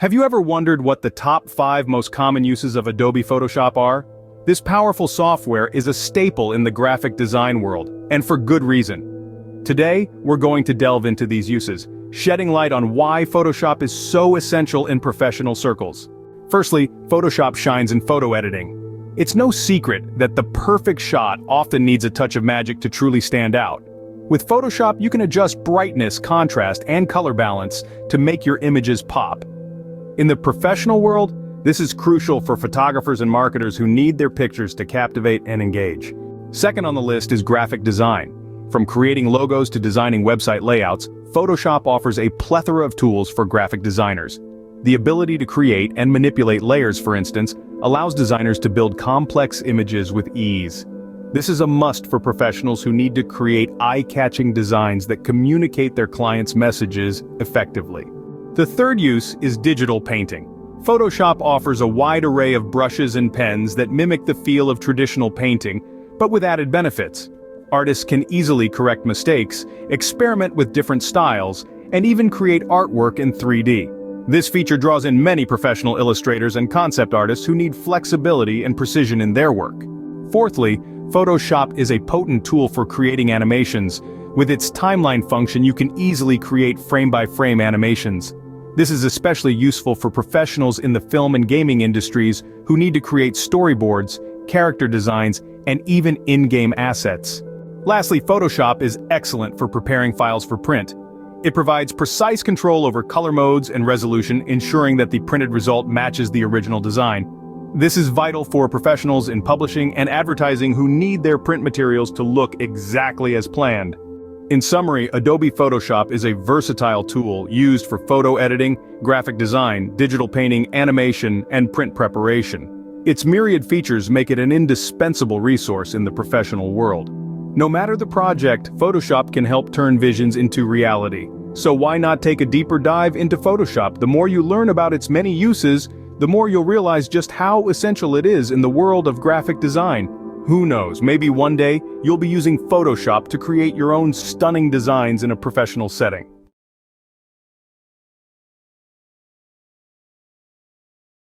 Have you ever wondered what the top 5 most common uses of Adobe Photoshop are? This powerful software is a staple in the graphic design world, and for good reason. Today, we're going to delve into these uses, shedding light on why Photoshop is so essential in professional circles. Firstly, Photoshop shines in photo editing. It's no secret that the perfect shot often needs a touch of magic to truly stand out. With Photoshop, you can adjust brightness, contrast, and color balance to make your images pop. In the professional world, this is crucial for photographers and marketers who need their pictures to captivate and engage. Second on the list is graphic design. From creating logos to designing website layouts, Photoshop offers a plethora of tools for graphic designers. The ability to create and manipulate layers, for instance, allows designers to build complex images with ease. This is a must for professionals who need to create eye-catching designs that communicate their clients' messages effectively. The third use is digital painting. Photoshop offers a wide array of brushes and pens that mimic the feel of traditional painting, but with added benefits. Artists can easily correct mistakes, experiment with different styles, and even create artwork in 3D. This feature draws in many professional illustrators and concept artists who need flexibility and precision in their work. Fourthly, Photoshop is a potent tool for creating animations. With its timeline function, you can easily create frame-by-frame animations. This is especially useful for professionals in the film and gaming industries who need to create storyboards, character designs, and even in-game assets. Lastly, Photoshop is excellent for preparing files for print. It provides precise control over color modes and resolution, ensuring that the printed result matches the original design. This is vital for professionals in publishing and advertising who need their print materials to look exactly as planned. In summary, Adobe Photoshop is a versatile tool used for photo editing, graphic design, digital painting, animation, and print preparation. Its myriad features make it an indispensable resource in the professional world. No matter the project, Photoshop can help turn visions into reality. So why not take a deeper dive into Photoshop? The more you learn about its many uses, the more you'll realize just how essential it is in the world of graphic design. Who knows, maybe one day you'll be using Photoshop to create your own stunning designs in a professional setting.